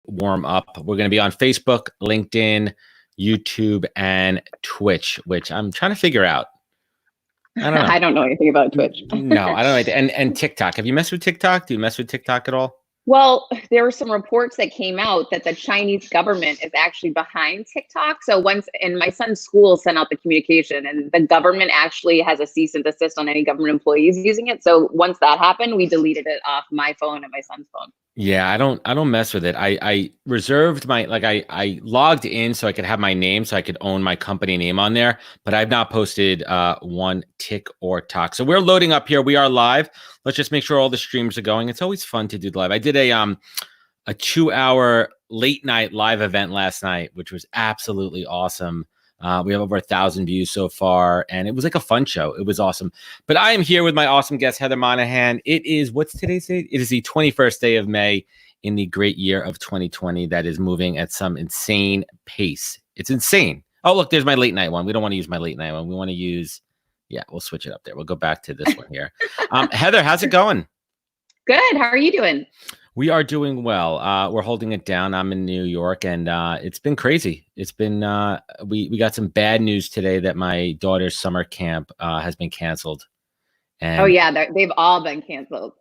warm up. We're going to be on Facebook, LinkedIn, YouTube, and Twitch, which I'm trying to figure out. I don't know. I don't know anything about Twitch. No, I don't know anything. And TikTok. Have you messed with TikTok? Do you mess with TikTok at all? Well, there were some reports that came out that the Chinese government is actually behind TikTok. So and my son's school sent out the communication, and the government actually has a cease and desist on any government employees using it. So once that happened, we deleted it off my phone and my son's phone. Yeah, I don't mess with it. I reserved I logged in so I could have my name, so I could own my company name on there, but I've not posted one tick or talk. So we're loading up here. We are live. Let's just make sure all the streams are going. It's always fun to do live. I did a 2-hour late night live event last night, which was absolutely awesome. We have over 1,000 views so far, and it was like a fun show. It was awesome. But I am here with my awesome guest, Heather Monahan. It is, what's today's date? It is the 21st day of May in the great year of 2020 that is moving at some insane pace. It's insane. Oh, look, there's my late night one. We don't want to use my late night one. We want to use, we'll switch it up there. We'll go back to this one here. Heather, how's it going? Good. How are you doing? We are doing well. We're holding it down. I'm in New York, and it's been crazy. It's been we got some bad news today that my daughter's summer camp has been canceled. And oh yeah, they've all been canceled.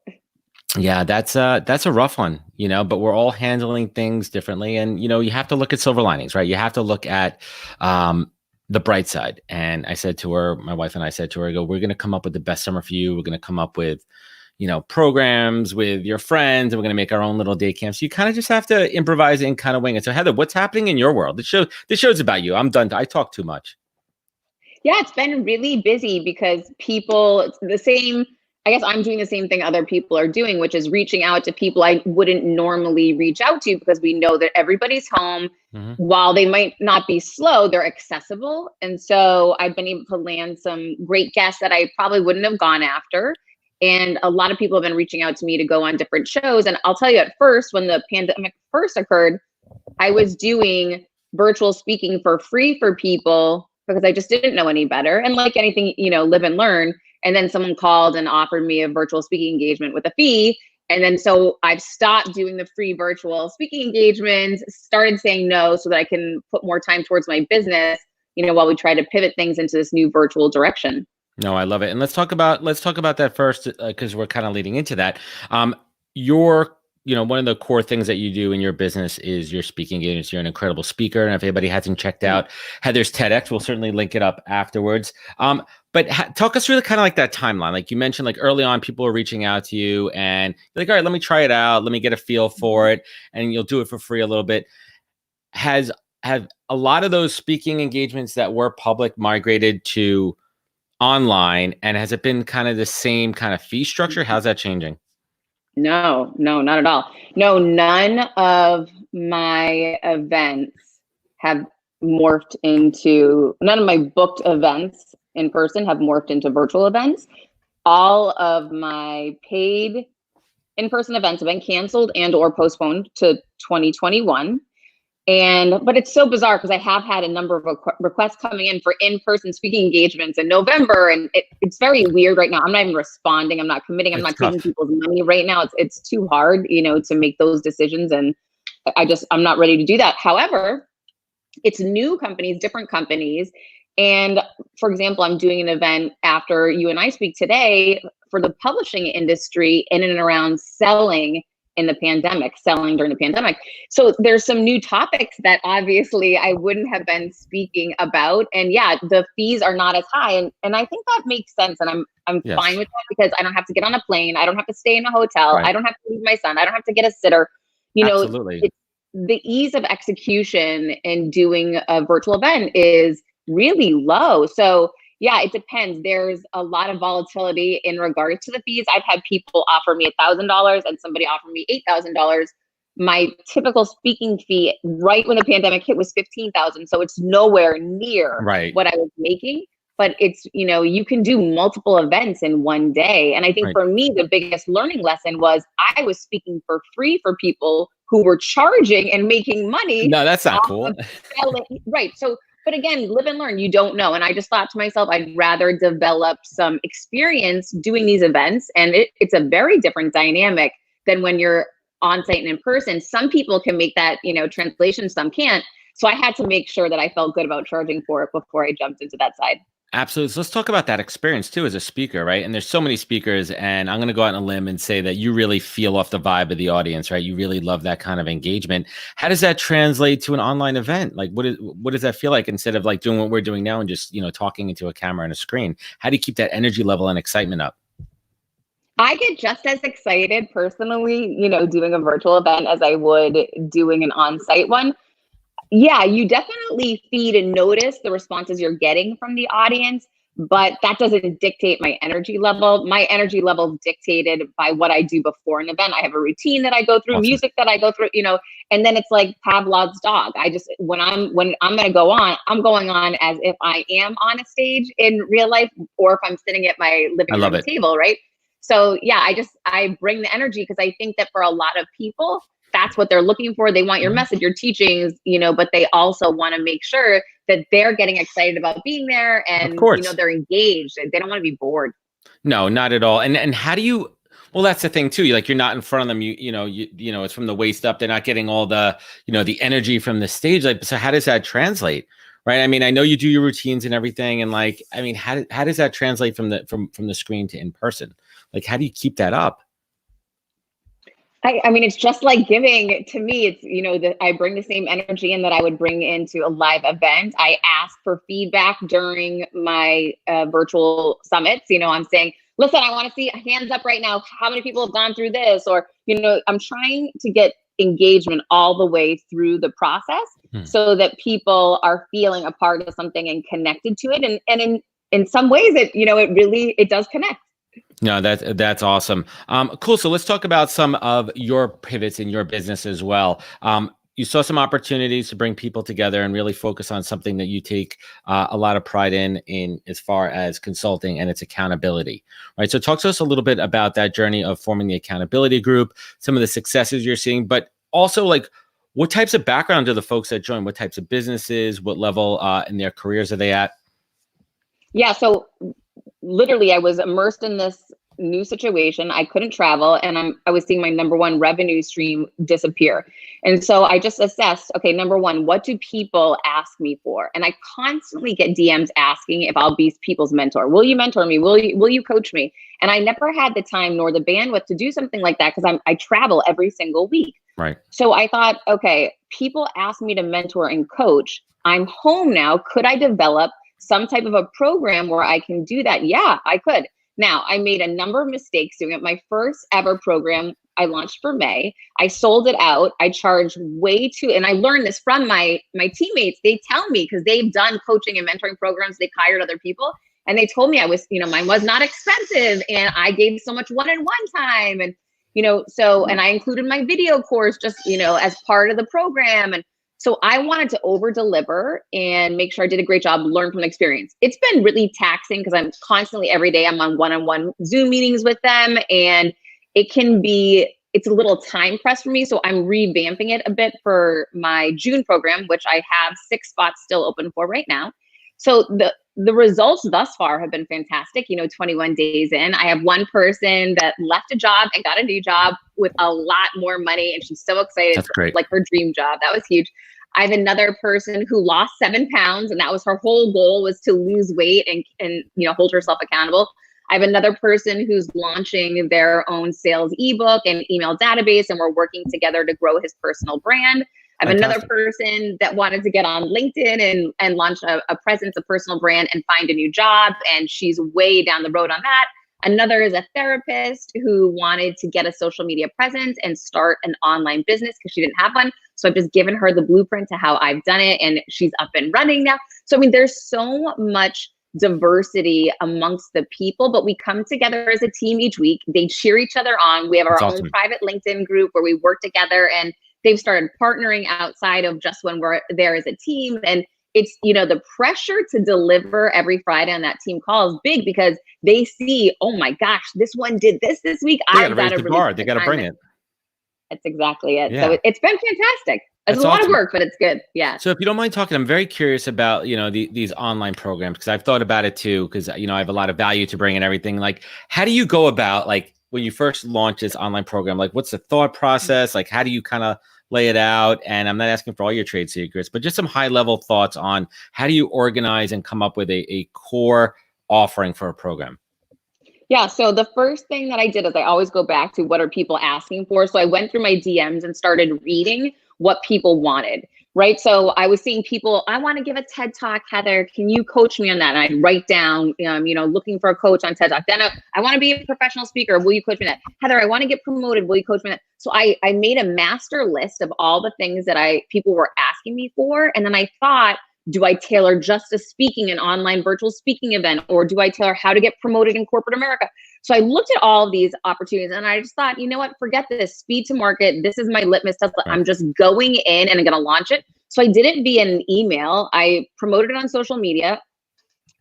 Yeah, that's a rough one, but we're all handling things differently, and you have to look at silver linings, right? You have to look at the bright side. And I said to her, my wife and I said to her, we're going to come up with the best summer for you. We're going to come up with programs with your friends, and we're going to make our own little day camps. So you kind of just have to improvise and kind of wing it. So Heather, what's happening in your world? This show's about you. I'm done. I talk too much. Yeah, it's been really busy because I guess I'm doing the same thing other people are doing, which is reaching out to people I wouldn't normally reach out to, because we know that everybody's home. Mm-hmm. While they might not be slow, they're accessible. And so I've been able to land some great guests that I probably wouldn't have gone after. And a lot of people have been reaching out to me to go on different shows. And I'll tell you, at first, when the pandemic first occurred, I was doing virtual speaking for free for people because I just didn't know any better. And like anything, live and learn. And then someone called and offered me a virtual speaking engagement with a fee. And then so I've stopped doing the free virtual speaking engagements, started saying no so that I can put more time towards my business, while we try to pivot things into this new virtual direction. No, I love it. And let's talk about that first, because we're kind of leading into that. One of the core things that you do in your business is your speaking engagements. You're an incredible speaker. And if anybody hasn't checked out Heather's TEDx, we'll certainly link it up afterwards. But talk us through kind of like that timeline. Like you mentioned, like early on, people are reaching out to you and you're like, all right, let me try it out. Let me get a feel for it. And you'll do it for free a little bit. Have a lot of those speaking engagements that were public migrated to online, and has it been kind of the same kind of fee structure? How's that changing? No, not at all. No, none of my events have morphed into, none of my booked events in person have morphed into virtual events. All of my paid in-person events have been canceled and or postponed to 2021. But it's so bizarre because I have had a number of requests coming in for in-person speaking engagements in November. And it's very weird right now. I'm not even responding. I'm not committing. I'm not taking people's money right now. It's too hard, to make those decisions. And I'm not ready to do that. However, it's new companies, different companies. And for example, I'm doing an event after you and I speak today for the publishing industry in and around selling during the pandemic. So there's some new topics that obviously I wouldn't have been speaking about. And yeah, the fees are not as high. And I think that makes sense. And I'm Yes. fine with that because I don't have to get on a plane. I don't have to stay in a hotel. Right. I don't have to leave my son. I don't have to get a sitter. Absolutely. The ease of execution in doing a virtual event is really low. So yeah, it depends. There's a lot of volatility in regards to the fees. I've had people offer me $1,000 and somebody offered me $8,000. My typical speaking fee right when the pandemic hit was $15,000. So it's nowhere near what I was making. But it's, you can do multiple events in one day. And I think for me, the biggest learning lesson was I was speaking for free for people who were charging and making money. No, that's not cool. Right. So, but again, live and learn, you don't know. And I just thought to myself, I'd rather develop some experience doing these events. And it's a very different dynamic than when you're on-site and in person. Some people can make that, translation, some can't. So I had to make sure that I felt good about charging for it before I jumped into that side. Absolutely. So let's talk about that experience too as a speaker, right? And there's so many speakers, and I'm going to go out on a limb and say that you really feel off the vibe of the audience, right? You really love that kind of engagement. How does that translate to an online event? Like, what does that feel like instead of like doing what we're doing now and just, talking into a camera and a screen? How do you keep that energy level and excitement up? I get just as excited personally, doing a virtual event as I would doing an on-site one. Yeah, you definitely feed and notice the responses you're getting from the audience, but that doesn't dictate my energy level. My energy level is dictated by what I do before an event. I have a routine that I go through, Awesome. music that I go through, and then it's like Pavlov's dog. When I'm going to go on, I'm going on as if I am on a stage in real life, or if I'm sitting at my living room table, right? So yeah, I bring the energy because I think that for a lot of people, that's what they're looking for. They want your message, your teachings, but they also want to make sure that they're getting excited about being there and, they're engaged. They don't want to be bored. No, not at all. And how do you, well, that's the thing too. You're not in front of them. It's from the waist up. They're not getting all the, the energy from the stage. Like, so how does that translate? Right. I mean, I know you do your routines and everything. And like, I mean, how does that translate from the screen to in person? Like, how do you keep that up? I mean, it's just like giving. To me, it's, I bring the same energy in that I would bring into a live event. I ask for feedback during my virtual summits. I'm saying, listen, I want to see hands up right now. How many people have gone through this? Or, I'm trying to get engagement all the way through the process so that people are feeling a part of something and connected to it. And in some ways, it does connect. No, that's awesome. Cool. So let's talk about some of your pivots in your business as well. You saw some opportunities to bring people together and really focus on something that you take a lot of pride in as far as consulting and its accountability, right? So talk to us a little bit about that journey of forming the accountability group, some of the successes you're seeing, but also like what types of background do the folks that join? What types of businesses? What level in their careers are they at? Yeah. So literally, I was immersed in this new situation. I couldn't travel, and I was seeing my number one revenue stream disappear. And so I just assessed, okay, number one, what do people ask me for? And I constantly get DMs asking if I'll be people's mentor. Will you mentor me? Will you coach me? And I never had the time nor the bandwidth to do something like that because I travel every single week. Right. So I thought, okay, people ask me to mentor and coach. I'm home now. Could I develop some type of a program where I can do that? Yeah, I could. Now, I made a number of mistakes doing it. My first ever program I launched for May. I sold it out. I charged way too, and I learned this from my teammates. They tell me because they've done coaching and mentoring programs. They've hired other people, and they told me mine was not expensive, and I gave so much one-on-one time, and and I included my video course just as part of the program, and so I wanted to over deliver and make sure I did a great job, learn from the experience. It's been really taxing because I'm constantly every day I'm on one-on-one Zoom meetings with them, and it's a little time pressed for me. So I'm revamping it a bit for my June program, which I have 6 spots still open for right now. So the results thus far have been fantastic. 21 days in, I have one person that left a job and got a new job with a lot more money, and she's so excited. That's great. Like her dream job. That was huge. I have another person who lost 7 pounds, and that was her whole goal, was to lose weight and hold herself accountable. I have another person who's launching their own sales ebook and email database, and we're working together to grow his personal brand. I have another person that wanted to get on LinkedIn and launch a presence, a personal brand, and find a new job, and she's way down the road on that. Another is a therapist who wanted to get a social media presence and start an online business because she didn't have one. So I've just given her the blueprint to how I've done it, and she's up and running now. So I mean, there's so much diversity amongst the people, but we come together as a team each week. They cheer each other on. We have our own private LinkedIn group where we work together, and they've started partnering outside of just when we're there as a team. And it's, the pressure to deliver every Friday on that team call is big because they see, oh my gosh, this one did this week. I've got to bar. They got to bring it. That's exactly it. Yeah. So it's been fantastic. It's a lot of work, but it's good. Yeah. So if you don't mind talking, I'm very curious about, these online programs, because I've thought about it too, because, I have a lot of value to bring and everything. Like, how do you go about like when you first launch this online program, like what's the thought process? Like, how do you kind of lay it out? And I'm not asking for all your trade secrets, but just some high level thoughts on how do you organize and come up with a core offering for a program? Yeah, so the first thing that I did is I always go back to what are people asking for. So I went through my DMs and started reading what people wanted, right? So I was seeing people, I want to give a TED Talk, Heather, can you coach me on that? And I'd write down, looking for a coach on TED Talk. Then I want to be a professional speaker. Will you coach me on that? Heather, I want to get promoted. Will you coach me on that? So I made a master list of all the things that people were asking me for. And then I thought, do I tailor just a speaking, an online virtual speaking event, or do I tailor how to get promoted in corporate America? So I looked at all of these opportunities and I just thought, you know what, forget this, speed to market. This is my litmus test. I'm just going in and I'm going to launch it. So I did it via an email. I promoted it on social media.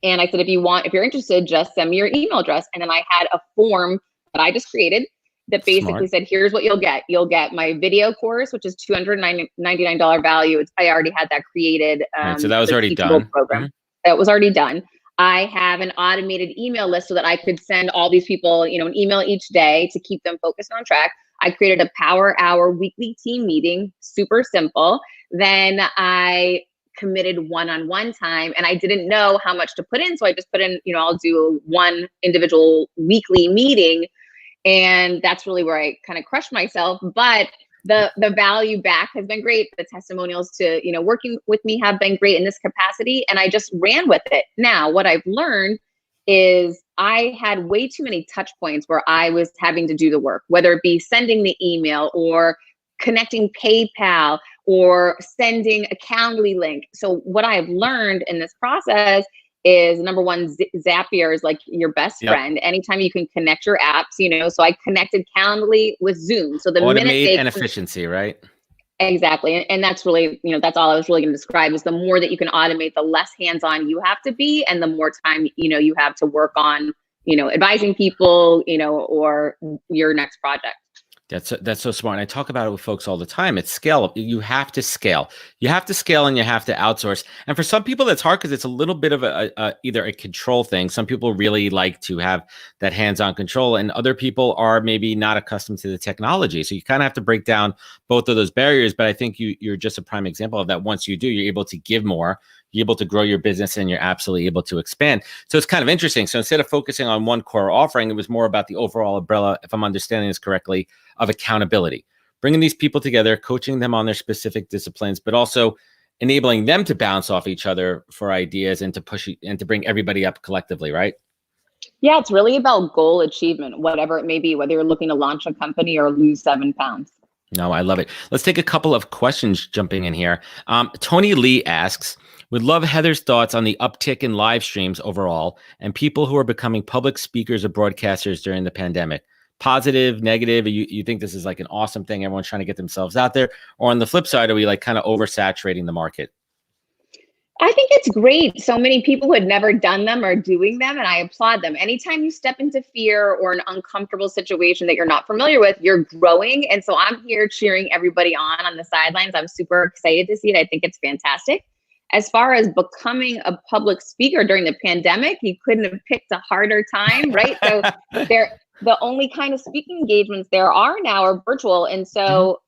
And I said, if you're interested, just send me your email address. And then I had a form that I just created that basically said, here's what you'll get. You'll get my video course, which is $299 value. I already had that created. So that was already done. Program. That was already done. I have an automated email list so that I could send all these people, an email each day to keep them focused on track. I created a power hour weekly team meeting, super simple. Then I committed one-on-one time and I didn't know how much to put in. So I just put in, I'll do one individual weekly meeting. And that's really where I kind of crushed myself. But the value back has been great. The testimonials to, working with me have been great in this capacity. And I just ran with it. Now, what I've learned is I had way too many touch points where I was having to do the work, whether it be sending the email or connecting PayPal or sending a Calendly link. So what I've learned in this process is, number one, Zapier is like your best friend. Anytime you can connect your apps, so I connected Calendly with Zoom. So the automate and efficiency, right? Exactly. And that's really, that's all I was really going to describe is the more that you can automate, the less hands-on you have to be and the more time, you have to work on, advising people, or your next project. That's so smart. And I talk about it with folks all the time. It's scale. You have to scale. You have to scale and you have to outsource. And for some people, that's hard because it's a little bit of either a control thing. Some people really like to have that hands-on control, and other people are maybe not accustomed to the technology. So you kind of have to break down both of those barriers. But I think you're just a prime example of that. Once you do, you're able to give more. You're able to grow your business and you're absolutely able to expand. So it's kind of interesting. So instead of focusing on one core offering, it was more about the overall umbrella, if I'm understanding this correctly, of accountability, bringing these people together, coaching them on their specific disciplines, but also enabling them to bounce off each other for ideas and to push and to bring everybody up collectively, right? Yeah, it's really about goal achievement, whatever it may be, whether you're looking to launch a company or lose 7 pounds. No, I love it. Let's take a couple of questions jumping in here. Tony Lee asks, would love Heather's thoughts on the uptick in live streams overall and people who are becoming public speakers or broadcasters during the pandemic. Positive, negative? You think this is like an awesome thing? Everyone's trying to get themselves out there? Or on the flip side, are we like kind of oversaturating the market? I think it's great. So many people who had never done them are doing them, and I applaud them. Anytime you step into fear or an uncomfortable situation that you're not familiar with, you're growing. And so I'm here cheering everybody on the sidelines. I'm super excited to see it. I think it's fantastic. As far as becoming a public speaker during the pandemic, you couldn't have picked a harder time, right? So the only kind of speaking engagements there are now are virtual. And so,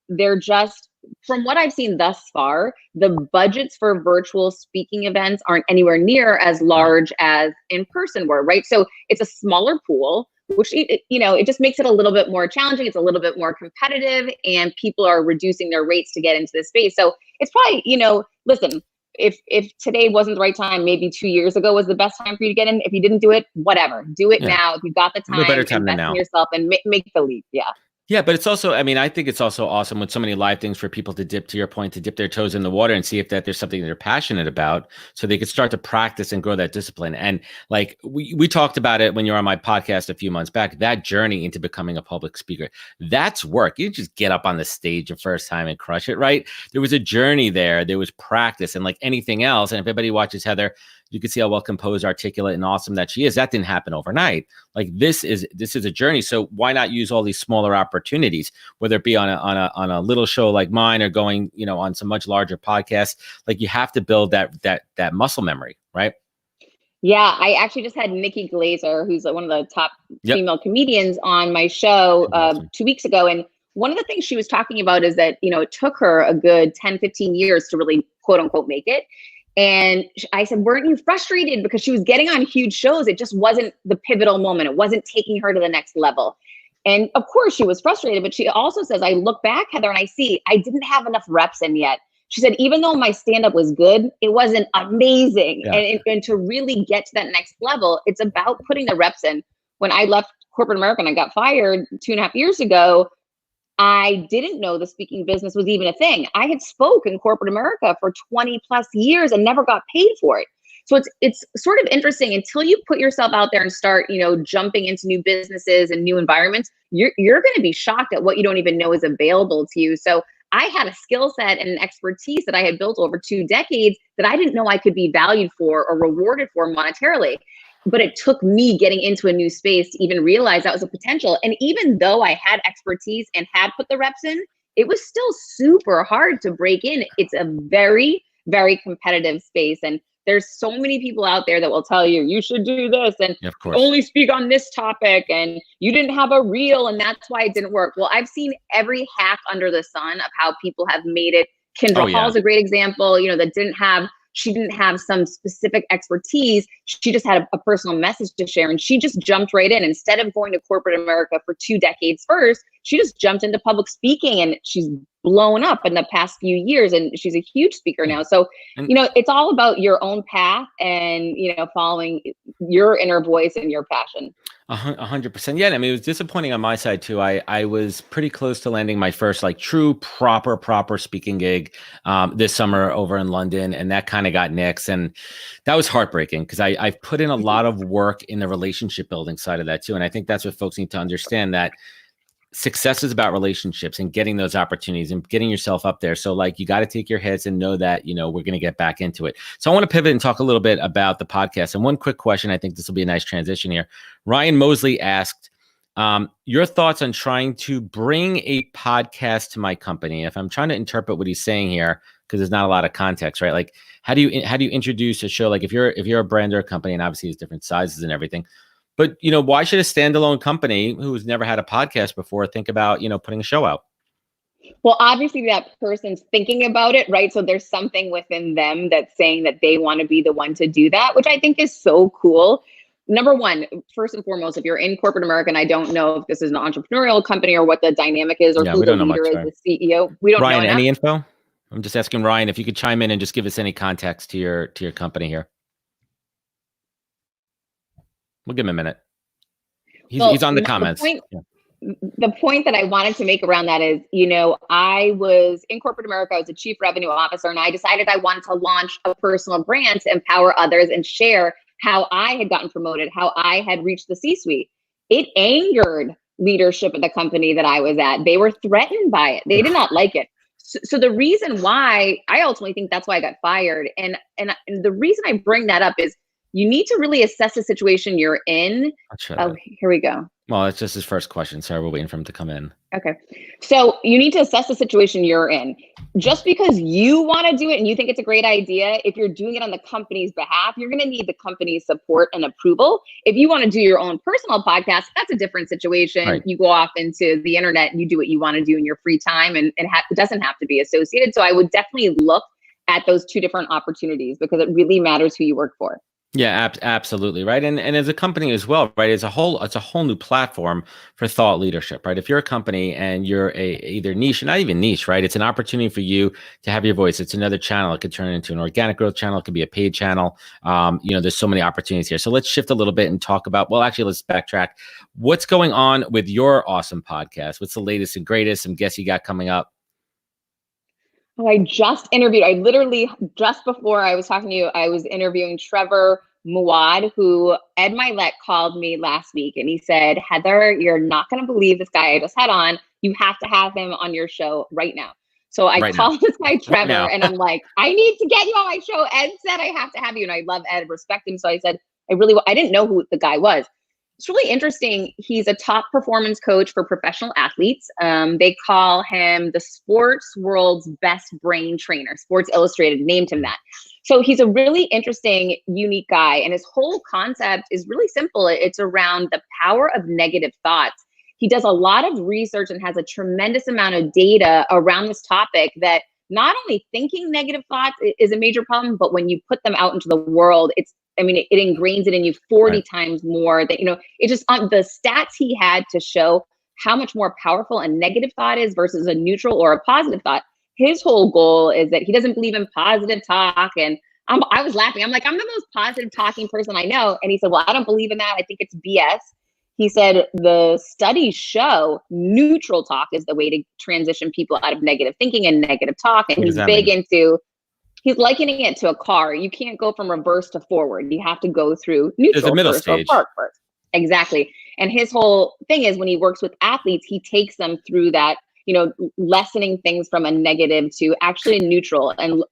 they're just, from what I've seen thus far, the budgets for virtual speaking events aren't anywhere near as large as in person were, right? So it's a smaller pool, which, it just makes it a little bit more challenging. It's a little bit more competitive and people are reducing their rates to get into this space. So it's probably, listen, if today wasn't the right time, maybe 2 years ago was the best time for you to get in. If you didn't do it, whatever, do it now. If you've got the time, no better time than now. Invest in yourself and make the leap. Yeah. Yeah, but it's also, I think it's also awesome with so many live things for people to dip their toes in the water and see if there's something they're passionate about so they could start to practice and grow that discipline. And like we talked about it when you were on my podcast a few months back, that journey into becoming a public speaker, that's work. You just get up on the stage the first time and crush it, right? There was a journey there. There was practice, and like anything else. And if anybody watches Heather, you can see how well composed, articulate, and awesome that she is. That didn't happen overnight. Like this is a journey. So why not use all these smaller opportunities, whether it be on a little show like mine or going, on some much larger podcasts? Like you have to build that muscle memory, right? Yeah, I actually just had Nikki Glazer, who's one of the top Yep. female comedians, on my show Awesome. 2 weeks ago. And one of the things she was talking about is that, it took her a good 10, 15 years to really quote unquote make it. And I said, weren't you frustrated? Because she was getting on huge shows. It just wasn't the pivotal moment. It wasn't taking her to the next level. And of course she was frustrated, but she also says, I look back, Heather, and I see I didn't have enough reps in yet. She said, even though my stand-up was good, it wasn't amazing. Yeah. And to really get to that next level, it's about putting the reps in. When I left corporate America and I got fired 2.5 years ago, I didn't know the speaking business was even a thing. I had spoke in corporate America for 20 plus years and never got paid for it. So it's sort of interesting until you put yourself out there and start, jumping into new businesses and new environments, you're going to be shocked at what you don't even know is available to you. So I had a skill set and an expertise that I had built over 2 decades that I didn't know I could be valued for or rewarded for monetarily. But it took me getting into a new space to even realize that was a potential. And even though I had expertise and had put the reps in, it was still super hard to break in. It's a very, very competitive space. And there's so many people out there that will tell you, you should do this and Yeah, of course. only speak on this topic. And you didn't have a reel and that's why it didn't work. Well, I've seen every hack under the sun of how people have made it. Kendra Hall's a great example, she didn't have some specific expertise. She just had a personal message to share. And she just jumped right in. Instead of going to corporate America for 2 decades first, she just jumped into public speaking and she's blown up in the past few years. And she's a huge speaker now. So, it's all about your own path and, following your inner voice and your passion. 100%. Yeah. I mean, it was disappointing on my side too. I was pretty close to landing my first true proper speaking gig this summer over in London. And that kind of got nixed. And that was heartbreaking because I've put in a lot of work in the relationship building side of that too. And I think that's what folks need to understand, that success is about relationships and getting those opportunities and getting yourself up there. So you got to take your hits and know that, we're going to get back into it. So I want to pivot and talk a little bit about the podcast. And one quick question, I think this will be a nice transition here. Ryan Mosley asked, your thoughts on trying to bring a podcast to my company. If I'm trying to interpret what he's saying here, because there's not a lot of context, right? How do you introduce a show? If you're a brand or a company, and obviously there's different sizes and everything, but, why should a standalone company who's never had a podcast before think about, putting a show out? Well, obviously that person's thinking about it, right? So there's something within them that's saying that they want to be the one to do that, which I think is so cool. Number one, first and foremost, if you're in corporate America, and I don't know if this is an entrepreneurial company or what the dynamic is or who the leader is, the CEO, we don't know. Ryan, any info? I'm just asking Ryan if you could chime in and just give us any context to your company here. We'll give him a minute. He's on the comments. The point that I wanted to make around that is, I was in corporate America. I was a chief revenue officer, and I decided I wanted to launch a personal brand to empower others and share how I had gotten promoted, how I had reached the C-suite. It angered leadership at the company that I was at. They were threatened by it. They did not like it. So the reason why I ultimately think that's why I got fired. And the reason I bring that up is you need to really assess the situation you're in. Oh, here we go. Well, it's just his first question. Sorry, we're waiting for him to come in. Okay. So you need to assess the situation you're in. Just because you want to do it and you think it's a great idea, if you're doing it on the company's behalf, you're going to need the company's support and approval. If you want to do your own personal podcast, that's a different situation. Right. You go off into the internet and you do what you want to do in your free time, and it doesn't have to be associated. So I would definitely look at those 2 different opportunities because it really matters who you work for. Yeah, absolutely. Right. And as a company as well, right, it's a whole new platform for thought leadership, right? If you're a company and you're either niche, not even niche, right? It's an opportunity for you to have your voice. It's another channel. It could turn into an organic growth channel. It could be a paid channel. There's so many opportunities here. So let's shift a little bit and talk about, let's backtrack. What's going on with your awesome podcast? What's the latest and greatest? Some guests you got coming up? Oh, I just interviewed, just before I was talking to you, I was interviewing Trevor Muad, who Ed Milet called me last week. And he said, Heather, you're not going to believe this guy I just had on. You have to have him on your show right now. So I called this guy, Trevor, and I'm like, I need to get you on my show. Ed said I have to have you. And I love Ed, respect him. So I said, I didn't know who the guy was. it's really interesting. He's a top performance coach for professional athletes. They call him the sports world's best brain trainer. Sports Illustrated named him that. So he's a really interesting, unique guy. And his whole concept is really simple. It's around the power of negative thoughts. He does a lot of research and has a tremendous amount of data around this topic that not only thinking negative thoughts is a major problem, but when you put them out into the world, it ingrains it in you 40 times more. That, it just on the stats he had to show how much more powerful a negative thought is versus a neutral or a positive thought. His whole goal is that he doesn't believe in positive talk. And I was laughing. I'm like, I'm the most positive talking person I know. And he said, well, I don't believe in that. I think it's BS. He said the studies show neutral talk is the way to transition people out of negative thinking and negative talk. And he's big into, he's likening it to a car. You can't go from reverse to forward. You have to go through neutral. There's a middle stage. Park first. Exactly. And his whole thing is when he works with athletes, he takes them through that, lessening things from a negative to actually neutral and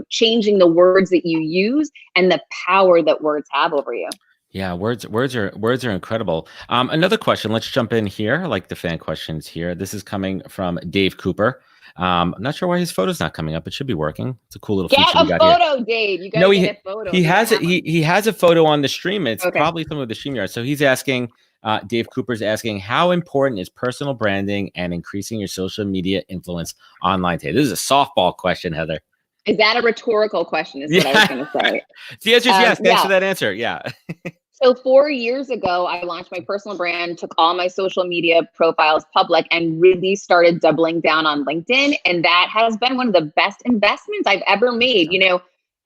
changing the words that you use and the power that words have over you. Yeah, words are incredible. Another question. Let's jump in here. I like the fan questions here. This is coming from Dave Cooper. I'm not sure why his photo's not coming up. It should be working. It's a cool little feature. Get a photo, Dave. You gotta get a photo. He has it. He has a photo on the stream. It's probably some of the StreamYard. So he's asking. Dave Cooper's asking, how important is personal branding and increasing your social media influence online today? This is a softball question, Heather. Is that a rhetorical question? Is what I was going to say. The answer is yes. Thanks for that answer. Yeah. So 4 years ago, I launched my personal brand, took all my social media profiles public, and really started doubling down on LinkedIn. And that has been one of the best investments I've ever made.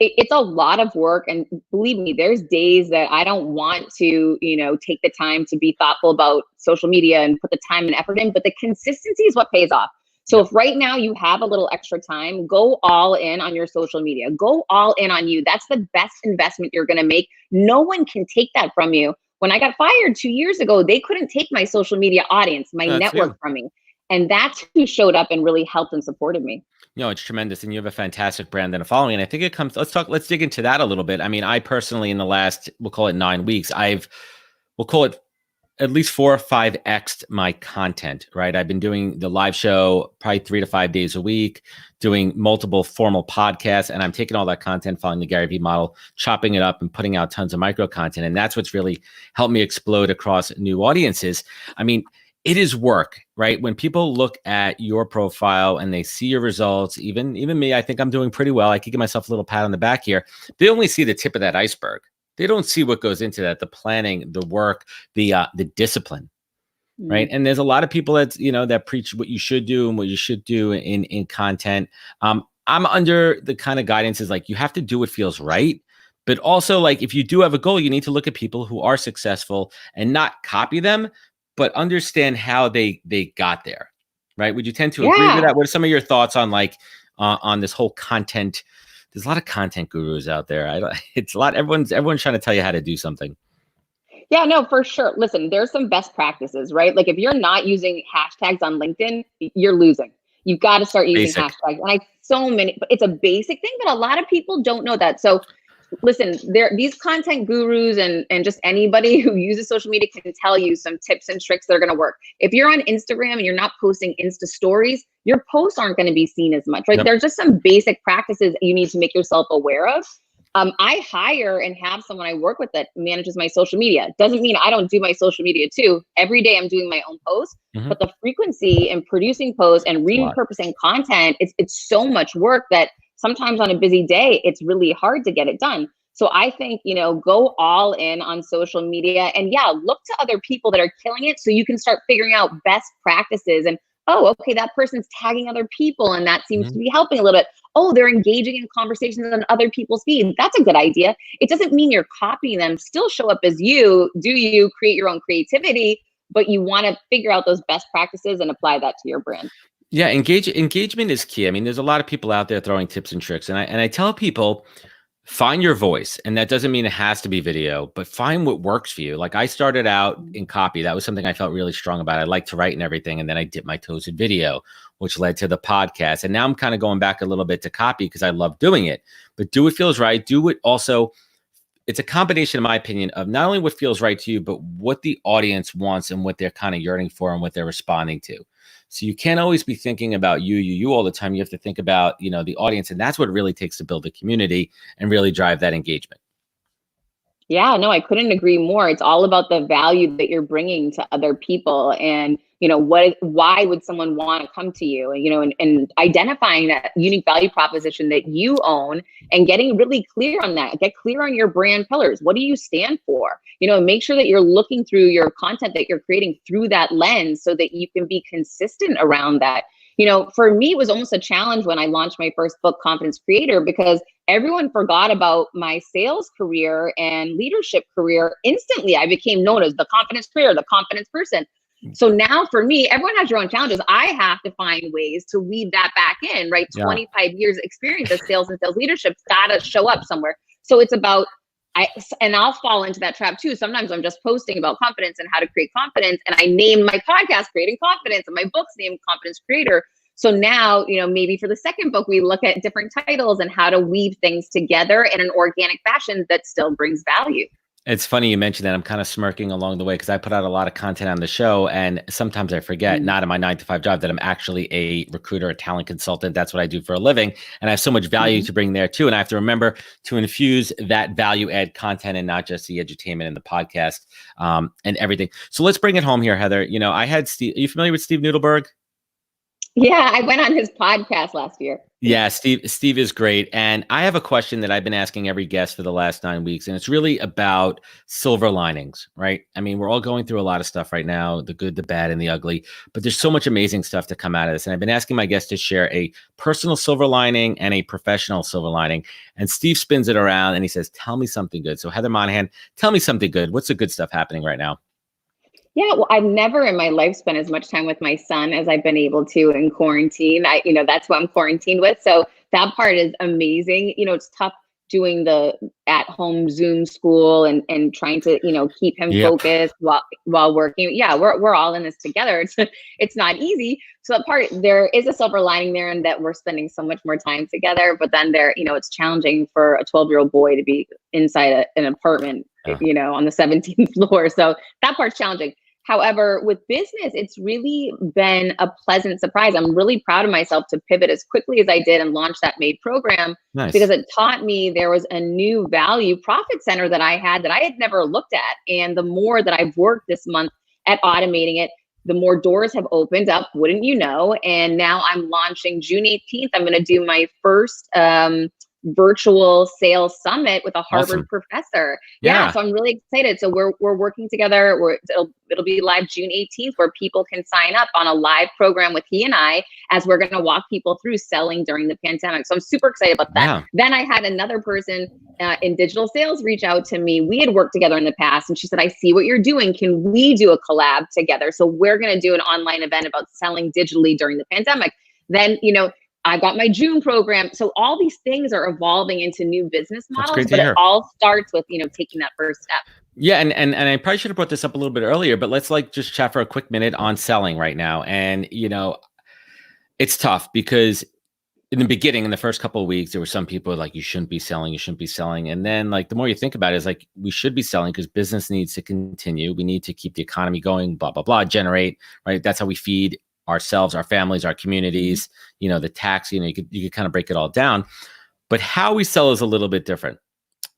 It's a lot of work. And believe me, there's days that I don't want to, take the time to be thoughtful about social media and put the time and effort in, but the consistency is what pays off. So if right now you have a little extra time, go all in on your social media, go all in on you. That's the best investment you're going to make. No one can take that from you. When I got fired 2 years ago, they couldn't take my social media audience, my network from me. And that's who showed up and really helped and supported me. It's tremendous. And you have a fantastic brand and a following. And I think let's dig into that a little bit. I mean, I personally, in the last, we'll call it 9 weeks, we'll call it at least 4 or 5x'd my content, right? I've been doing the live show probably 3 to 5 days a week, doing multiple formal podcasts, and I'm taking all that content, following the Gary Vee model, chopping it up and putting out tons of micro content. And that's what's really helped me explode across new audiences. I mean, it is work, right? When people look at your profile and they see your results, even me, I think I'm doing pretty well. I could give myself a little pat on the back here. They only see the tip of that iceberg. They don't see what goes into that, the planning, the work, the discipline, right? And there's a lot of people that preach what you should do and what you should do in content. I'm under the kind of guidance is like, you have to do what feels right. But also, like, if you do have a goal, you need to look at people who are successful and not copy them, but understand how they got there, right? Would you tend to agree with that? What are some of your thoughts on on this whole content? There's a lot of content gurus out there. It's a lot. Everyone's trying to tell you how to do something. Yeah, no, for sure. Listen, there's some best practices, right? Like if you're not using hashtags on LinkedIn, you're losing. You've got to start using hashtags. And but it's a basic thing, but a lot of people don't know that. So listen, these content gurus and just anybody who uses social media can tell you some tips and tricks that are going to work. If you're on Instagram and you're not posting Insta stories, your posts aren't going to be seen as much, right? Yep. There's just some basic practices that you need to make yourself aware of. I hire and have someone I work with that manages my social media. Doesn't mean I don't do my social media too. Every day I'm doing my own posts, but the frequency in producing posts and repurposing content, it's so much work that sometimes on a busy day, it's really hard to get it done. So I think, go all in on social media and look to other people that are killing it so you can start figuring out best practices and, oh, okay, that person's tagging other people and that seems to be helping a little bit. Oh, they're engaging in conversations on other people's feeds. That's a good idea. It doesn't mean you're copying them. Still show up as you. Do you create your own creativity, but you want to figure out those best practices and apply that to your brand. Yeah, engagement is key. I mean, there's a lot of people out there throwing tips and tricks, and I tell people, find your voice, and that doesn't mean it has to be video, but find what works for you. Like I started out in copy. That was something I felt really strong about. I like to write and everything, and then I dipped my toes in video, which led to the podcast. And now I'm kind of going back a little bit to copy because I love doing it. But do what feels right. Do what also it's a combination, in my opinion, of not only what feels right to you, but what the audience wants and what they're kind of yearning for and what they're responding to. So you can't always be thinking about you all the time. You have to think about, the audience, and that's what it really takes to build a community and really drive that engagement. Yeah, no, I couldn't agree more. It's all about the value that you're bringing to other people, and why would someone want to come to you, and identifying that unique value proposition that you own and getting really clear on that. Get clear on your brand pillars. What do you stand for? Make sure that you're looking through your content that you're creating through that lens so that you can be consistent around that. For me, it was almost a challenge when I launched my first book, Confidence Creator, because everyone forgot about my sales career and leadership career. Instantly, I became known as the confidence creator, the confidence person. So now for me, everyone has your own challenges. I have to find ways to weave that back in, right? Yeah. 25 years experience of sales and sales leadership's got to show up somewhere. So it's about, I'll fall into that trap too. Sometimes I'm just posting about confidence and how to create confidence. And I named my podcast Creating Confidence and my book's named Confidence Creator. So now, maybe for the second book, we look at different titles and how to weave things together in an organic fashion that still brings value. It's funny you mentioned that. I'm kind of smirking along the way because I put out a lot of content on the show, and sometimes I forget, not in my 9-to-5 job, that I'm actually a recruiter, a talent consultant. That's what I do for a living, and I have so much value to bring there too. And I have to remember to infuse that value add content and not just the edutainment and the podcast and everything. So let's bring it home here, Heather. I had Steve. Are you familiar with Steve Noodleberg? Yeah, I went on his podcast last year. Yeah, Steve is great. And I have a question that I've been asking every guest for the last 9 weeks, and it's really about silver linings, right? I mean, we're all going through a lot of stuff right now, the good, the bad, and the ugly, but there's so much amazing stuff to come out of this. And I've been asking my guests to share a personal silver lining and a professional silver lining. And Steve spins it around and he says, tell me something good. So Heather Monahan, tell me something good. What's the good stuff happening right now? Yeah, well, I've never in my life spent as much time with my son as I've been able to in quarantine. That's who I'm quarantined with. So that part is amazing. It's tough doing the at-home Zoom school and trying to, keep him focused while working. Yeah, we're all in this together. It's not easy. So that part, there is a silver lining there in that we're spending so much more time together. But then it's challenging for a 12-year-old boy to be inside an apartment, on the 17th floor. So that part's challenging. However, with business, it's really been a pleasant surprise. I'm really proud of myself to pivot as quickly as I did and launch that MADE program. Nice. Because it taught me there was a new value profit center that I had never looked at. And the more that I've worked this month at automating it, the more doors have opened up, wouldn't you know? And now I'm launching June 18th. I'm going to do my first virtual sales summit with a Harvard professor. Yeah. So I'm really excited. So we're working together. It'll be live June 18th, where people can sign up on a live program with he and I, as we're going to walk people through selling during the pandemic. So I'm super excited about that. Yeah. Then I had another person in digital sales reach out to me. We had worked together in the past, and she said, I see what you're doing. Can we do a collab together? So we're going to do an online event about selling digitally during the pandemic. Then, I got my June program. So all these things are evolving into new business models, but it all starts with, taking that first step. Yeah. And I probably should have brought this up a little bit earlier, but let's just chat for a quick minute on selling right now. And, it's tough because in the beginning, in the first couple of weeks, there were some people like, you shouldn't be selling. And then the more you think about it, is like, we should be selling because business needs to continue. We need to keep the economy going, blah, blah, blah, generate, right? That's how we feed ourselves, our families, our communities, the tax, you could kind of break it all down, but how we sell is a little bit different.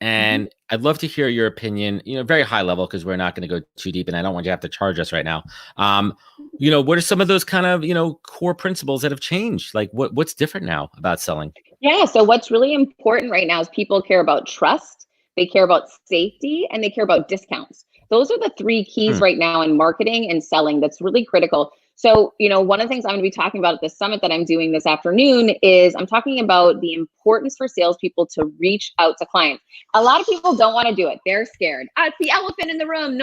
And I'd love to hear your opinion, very high level, because we're not going to go too deep and I don't want you to have to charge us right now. What are some of those kind of, core principles that have changed? Like what's different now about selling? Yeah. So what's really important right now is people care about trust, they care about safety, and they care about discounts. Those are the three keys right now in marketing and selling that's really critical. So, one of the things I'm going to be talking about at the summit that I'm doing this afternoon is I'm talking about the importance for salespeople to reach out to clients. A lot of people don't want to do it. They're scared. It's the elephant in the room.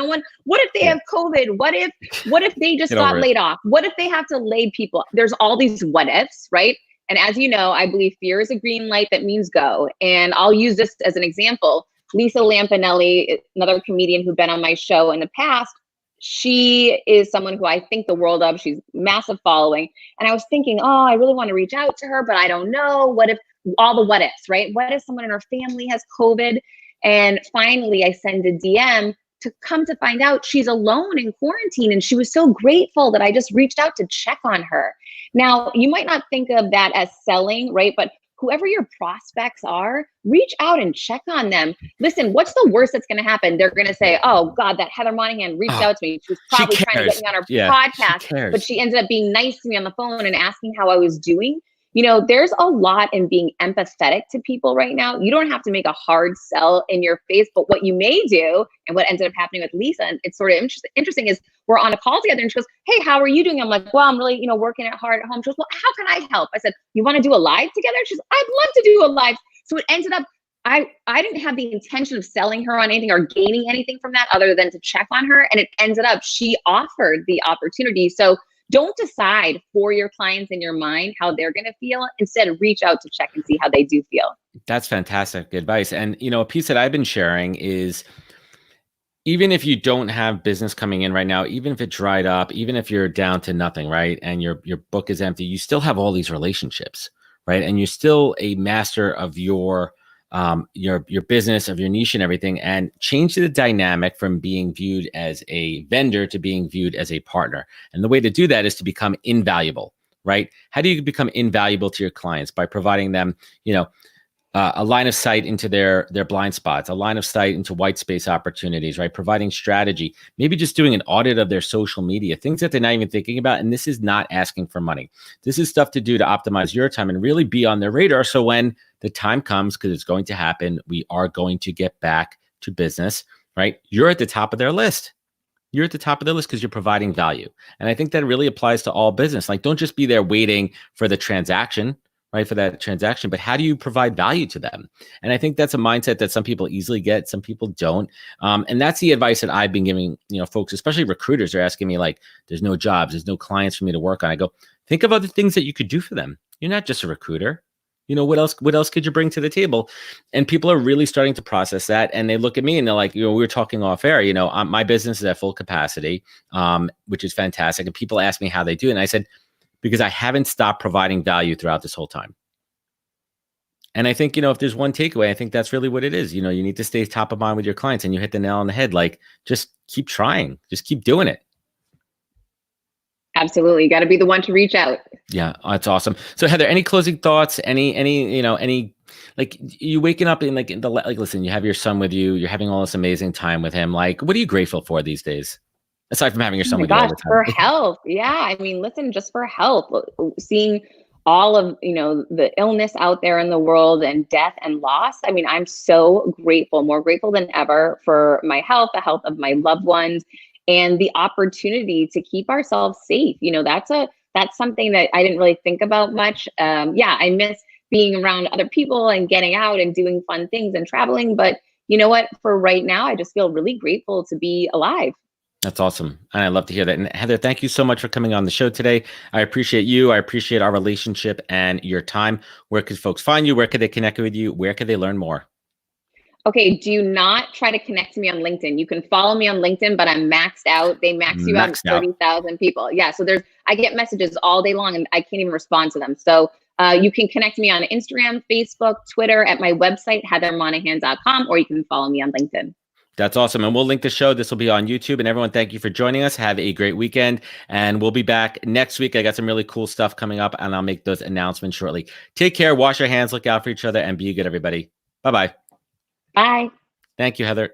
What if they have COVID? What if they just got laid off? What if they have to lay people? There's all these what ifs, right? And as you know, I believe fear is a green light that means go. And I'll use this as an example. Lisa Lampanelli, another comedian who'd been on my show in the past, she is someone who I think the world of. She's massive following. And I was thinking, I really want to reach out to her, but I don't know. What if all the what ifs, right? What if someone in her family has COVID? And finally, I send a DM to come to find out she's alone in quarantine. And she was so grateful that I just reached out to check on her. Now, you might not think of that as selling, right? But whoever your prospects are, reach out and check on them. Listen, what's the worst that's going to happen? They're going to say, oh, God, that Heather Monahan reached out to me. She was probably trying to get me on her podcast, but she ended up being nice to me on the phone and asking how I was doing. There's a lot in being empathetic to people right now. You don't have to make a hard sell in your face, but what you may do, and what ended up happening with Lisa, and it's sort of interesting, is we're on a call together and she goes, hey, how are you doing? I'm like, well, I'm really, working it hard at home. She goes, well, how can I help? I said, you want to do a live together? She's like, I'd love to do a live. So it ended up, I didn't have the intention of selling her on anything or gaining anything from that other than to check on her. And it ended up, she offered the opportunity. So don't decide for your clients in your mind how they're going to feel. Instead, reach out to check and see how they do feel. That's fantastic advice. And, a piece that I've been sharing is, even if you don't have business coming in right now, even if it dried up, even if you're down to nothing, right, and your book is empty, you still have all these relationships, right? And you're still a master of your business, of your niche and everything, and change the dynamic from being viewed as a vendor to being viewed as a partner. And the way to do that is to become invaluable, right? How do you become invaluable to your clients? By providing them, a line of sight into their blind spots, a line of sight into white space opportunities, right? Providing strategy, maybe just doing an audit of their social media, things that they're not even thinking about. And this is not asking for money. This is stuff to do to optimize your time and really be on their radar. So when the time comes, because it's going to happen, we are going to get back to business, right? You're at the top of their list. You're at the top of the list because you're providing value. And I think that really applies to all business. Like, don't just be there waiting for the transaction, right? For that transaction, but how do you provide value to them? And I think that's a mindset that some people easily get, some people don't. And that's the advice that I've been giving, folks, especially recruiters. Are asking me like, there's no jobs, there's no clients for me to work on. I go, think of other things that you could do for them. You're not just a recruiter. What else could you bring to the table? And people are really starting to process that. And they look at me and they're like, we were talking off air, my business is at full capacity, which is fantastic. And people ask me how they do. And I said, because I haven't stopped providing value throughout this whole time. And I think, if there's one takeaway, I think that's really what it is. You need to stay top of mind with your clients, and you hit the nail on the head. Like, just keep trying, just keep doing it. Absolutely. You got to be the one to reach out. Yeah, that's awesome. So Heather, any closing thoughts? Any, like, you waking up in listen, you have your son with you, you're having all this amazing time with him. Like, what are you grateful for these days? Aside from having your son with you all the time. For health. Yeah. I mean, listen, just for health, seeing all of, the illness out there in the world and death and loss. I mean, I'm so grateful, more grateful than ever for my health, the health of my loved ones, and the opportunity to keep ourselves safe. That's something that I didn't really think about much. I miss being around other people and getting out and doing fun things and traveling. But you know what? For right now, I just feel really grateful to be alive. That's awesome. And I love to hear that. And Heather, thank you so much for coming on the show today. I appreciate you. I appreciate our relationship and your time. Where could folks find you? Where could they connect with you? Where could they learn more? Okay, do not try to connect to me on LinkedIn. You can follow me on LinkedIn, but I'm maxed out. They max you out at 30,000 people. Yeah, so I get messages all day long and I can't even respond to them. So you can connect me on Instagram, Facebook, Twitter, at my website, heathermonahan.com, or you can follow me on LinkedIn. That's awesome. And we'll link the show. This will be on YouTube. And everyone, thank you for joining us. Have a great weekend. And we'll be back next week. I got some really cool stuff coming up, and I'll make those announcements shortly. Take care. Wash your hands. Look out for each other. And be good, everybody. Bye-bye. Bye. Thank you, Heather.